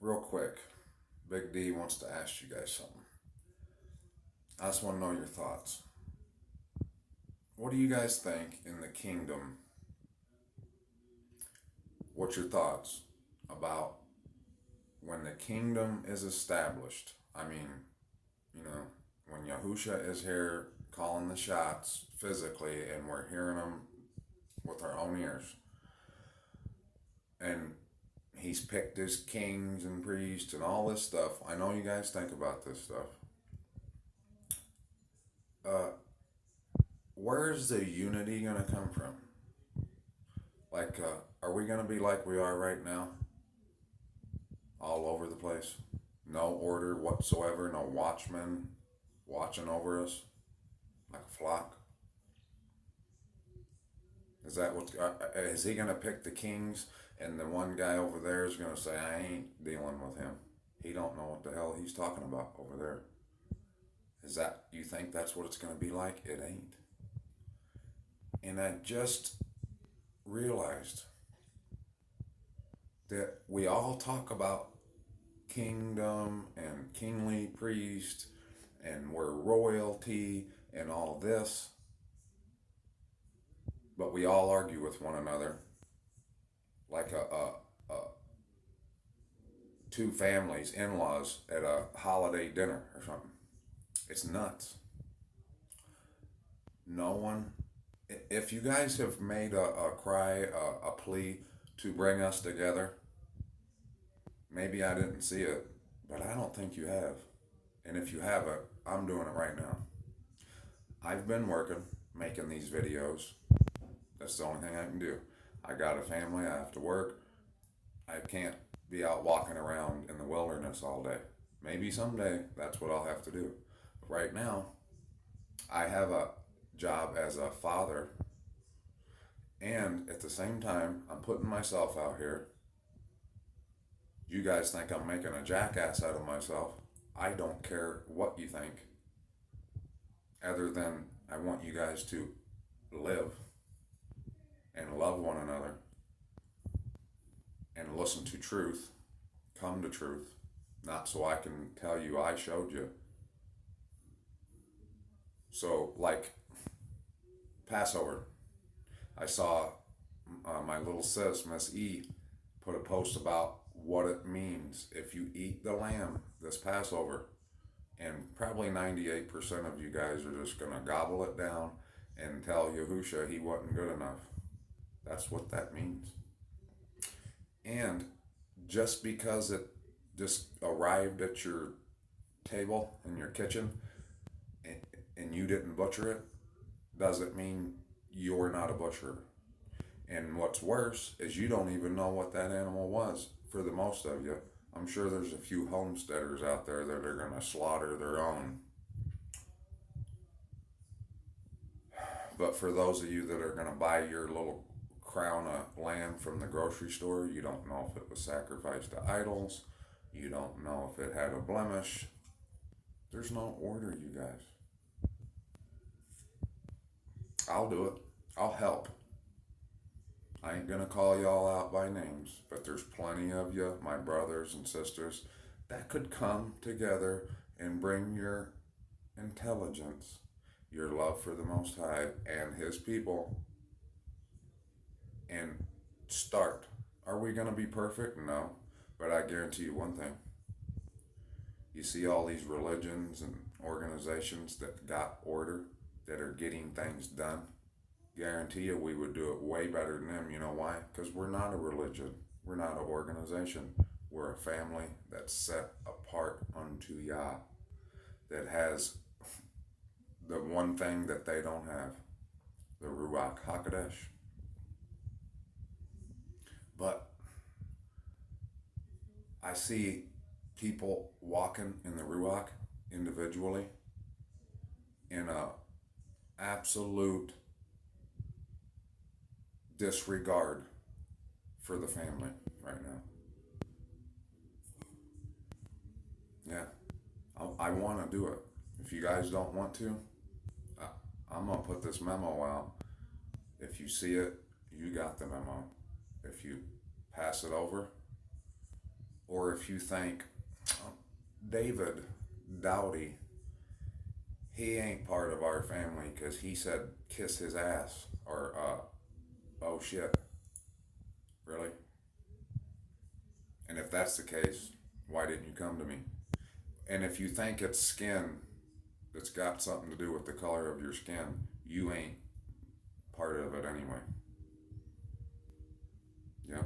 Real quick, Big D wants to ask you guys something. I just want to know your thoughts. What do you guys think in the kingdom? What's your thoughts about when the kingdom is established? I mean, you know, when Yahusha is here calling the shots physically and we're hearing them with our own ears. And he's picked his kings and priests and all this stuff. I know you guys think about this stuff. Uh, where's the unity going to come from? Like, are we going to be like we are right now? All over the place? No order whatsoever, no watchmen watching over us like a flock? Is that what? Is he going to pick the kings and the one guy over there is going to say, I ain't dealing with him? He don't know what the hell he's talking about over there. Is that, you think that's what it's going to be like? It ain't. And I just realized that we all talk about kingdom and kingly priest and we're royalty and all this, but we all argue with one another like a two families, in-laws at a holiday dinner or something. It's nuts. No one, if you guys have made a cry, a plea to bring us together, maybe I didn't see it, but I don't think you have. And if you haven't, I'm doing it right now. I've been working, making these videos. That's the only thing I can do. I got a family, I have to work. I can't be out walking around in the wilderness all day. Maybe someday that's what I'll have to do. But right now, I have a job as a father, and at the same time, I'm putting myself out here. You guys think I'm making a jackass out of myself. I don't care what you think, other than I want you guys to live and love one another and listen to truth, come to truth, not so I can tell you I showed you. So, like Passover, I saw my little sis, Miss E, put a post about what it means if you eat the lamb this Passover. And probably 98% of you guys are just going to gobble it down and tell Yahusha he wasn't good enough. That's what that means. And just because it just arrived at your table in your kitchen and you didn't butcher it, doesn't mean you're not a butcher. And what's worse is you don't even know what that animal was for the most of you. I'm sure there's a few homesteaders out there that are going to slaughter their own. But for those of you that are going to buy your little crown of lamb from the grocery store, you don't know if it was sacrificed to idols. You don't know if it had a blemish. There's no order, you guys. I'll do it. I'll help. I ain't gonna call y'all out by names, but there's plenty of you, my brothers and sisters, that could come together and bring your intelligence, your love for the Most High and His people, and start. Are we gonna be perfect? No. But I guarantee you one thing. You see all these religions and organizations that got order, that are getting things done. Guarantee you we would do it way better than them. You know why? Because we're not a religion. We're not an organization. We're a family that's set apart unto Yah, that has the one thing that they don't have, the Ruach HaKodesh. But I see people walking in the Ruach individually in a absolute disregard for the family right now. Yeah, I want to do it. If you guys don't want to, I'm going to put this memo out. If you see it, you got the memo. If you pass it over, Or if you think David Dowdy, he ain't part of our family because he said kiss his ass, or oh shit, really? And if that's the case, why didn't you come to me? And if you think it's skin that's got something to do with the color of your skin, you ain't part of it anyway. Yeah.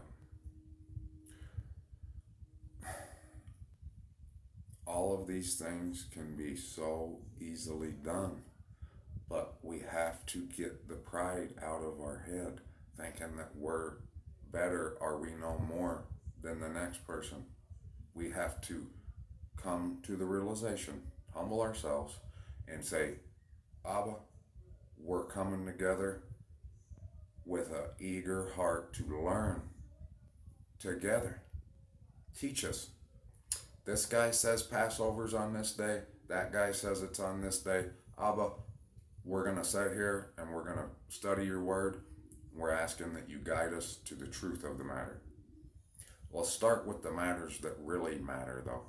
All of these things can be so easily done, but we have to get the pride out of our head, thinking that we're better or we know more than the next person. We have to come to the realization, humble ourselves, and say, Abba, we're coming together with an eager heart to learn together. Teach us. This guy says Passover's on this day. That guy says it's on this day. Abba, we're going to sit here and we're going to study your word. We're asking that you guide us to the truth of the matter. Let's start with the matters that really matter, though.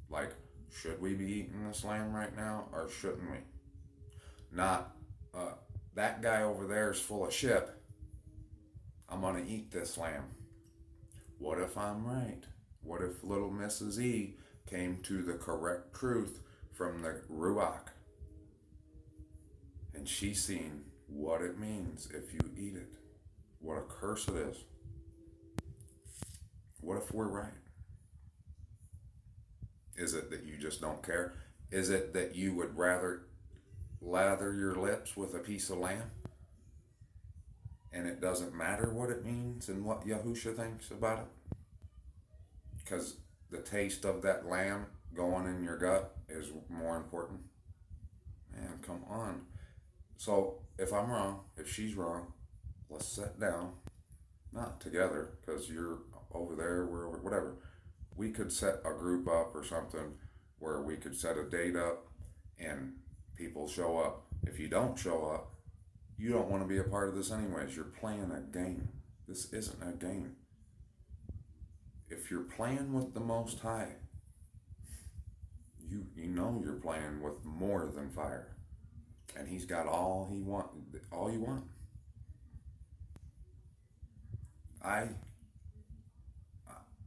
Like, should we be eating this lamb right now or shouldn't we? Not, that guy over there is full of shit. I'm going to eat this lamb. What if I'm right? What if little Mrs. E came to the correct truth from the Ruach? And she's seen what it means if you eat it. What a curse it is. What if we're right? Is it that you just don't care? Is it that you would rather lather your lips with a piece of lamb? And it doesn't matter what it means and what Yahusha thinks about it? Because the taste of that lamb going in your gut is more important? Man, come on. So if I'm wrong, if she's wrong, let's sit down. Not together, because you're over there, we're over, whatever. We could set a group up or something where we could set a date up and people show up. If you don't show up, you don't want to be a part of this anyways. You're playing a game. This isn't a game. If you're playing with the Most High, you know you're playing with more than fire. And he's got all you want. I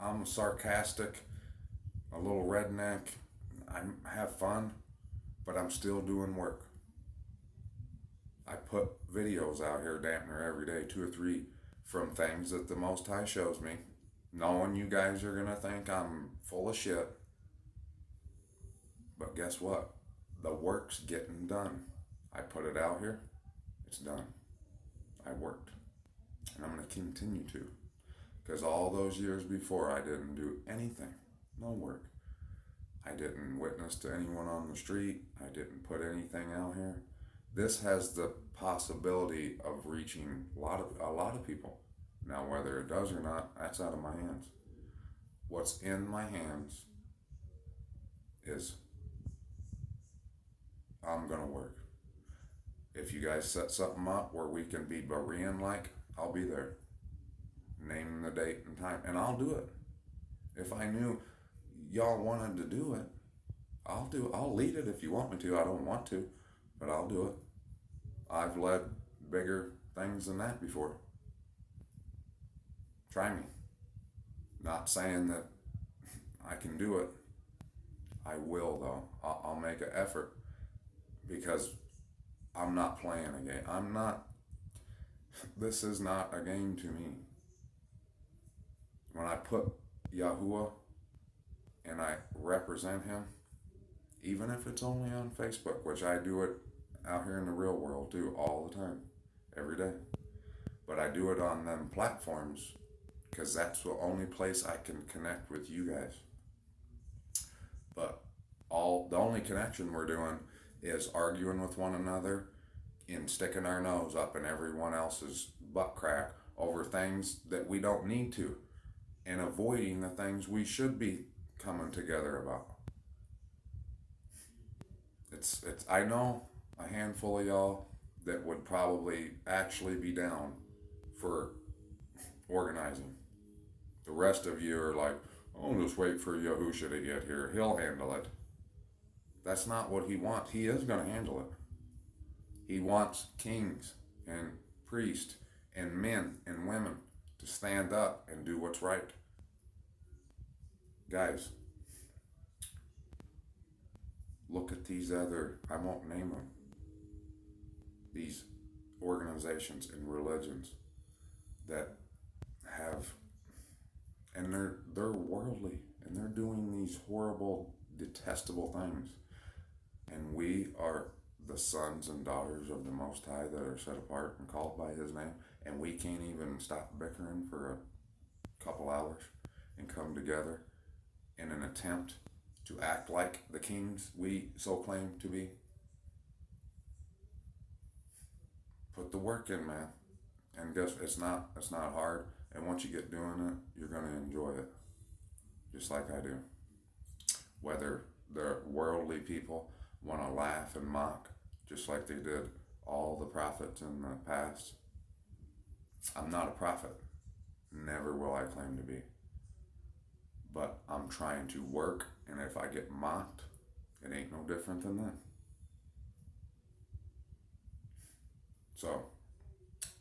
I'm sarcastic, a little redneck. I have fun, but I'm still doing work. I put videos out here damn near every day, 2 or 3, from things that the Most High shows me, knowing you guys are gonna think I'm full of shit. But guess what? The work's getting done. I put it out here, it's done. I worked. And I'm gonna continue to. Because all those years before, I didn't do anything. No work. I didn't witness to anyone on the street. I didn't put anything out here. This has the possibility of reaching a lot of people. Now, whether it does or not, that's out of my hands. What's in my hands is I'm gonna work. If you guys set something up where we can be Berean like, I'll be there. Name the date and time, and I'll do it. If I knew y'all wanted to do it, I'll lead it if you want me to. I don't want to, but I'll do it. I've led bigger things than that before. Try me. Not saying that I can do it. I will, though. I'll make an effort, because I'm not playing a game. This is not a game to me. When I put Yahuwah and I represent him, even if it's only on Facebook, which I do it out here in the real world too, all the time, every day. But I do it on them platforms because that's the only place I can connect with you guys. But the only connection we're doing is arguing with one another and sticking our nose up in everyone else's butt crack over things that we don't need to, and avoiding the things we should be coming together about. It's I know a handful of y'all that would probably actually be down for organizing. The rest of you are like, I'll just wait for Yahusha to get here. He'll handle it. That's not what he wants. He is going to handle it. He wants kings and priests and men and women to stand up and do what's right. Guys, look at these other, I won't name them, these organizations and religions that have, and they're worldly and they're doing these horrible, detestable things. And we are the sons and daughters of the Most High that are set apart and called by His name, and we can't even stop bickering for a couple hours and come together in an attempt to act like the kings we so claim to be. Put the work in, man. And guess it's not hard. And once you get doing it, you're gonna enjoy it, just like I do. Whether the worldly people want to laugh and mock, just like they did all the prophets in the past. I'm not a prophet. Never will I claim to be. But I'm trying to work, and if I get mocked, it ain't no different than that. So,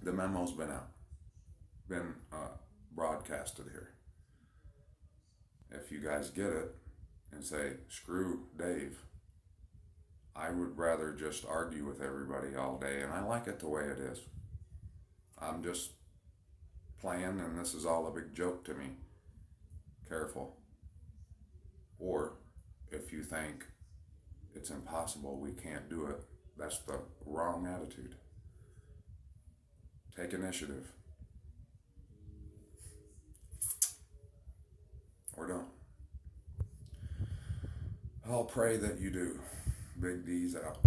the memo's been out, been broadcasted here. If you guys get it and say, screw Dave, I would rather just argue with everybody all day, and I like it the way it is. I'm just playing, and this is all a big joke to me. Careful. Or if you think it's impossible, we can't do it, that's the wrong attitude. Take initiative. Or don't. I'll pray that you do. Big D's out.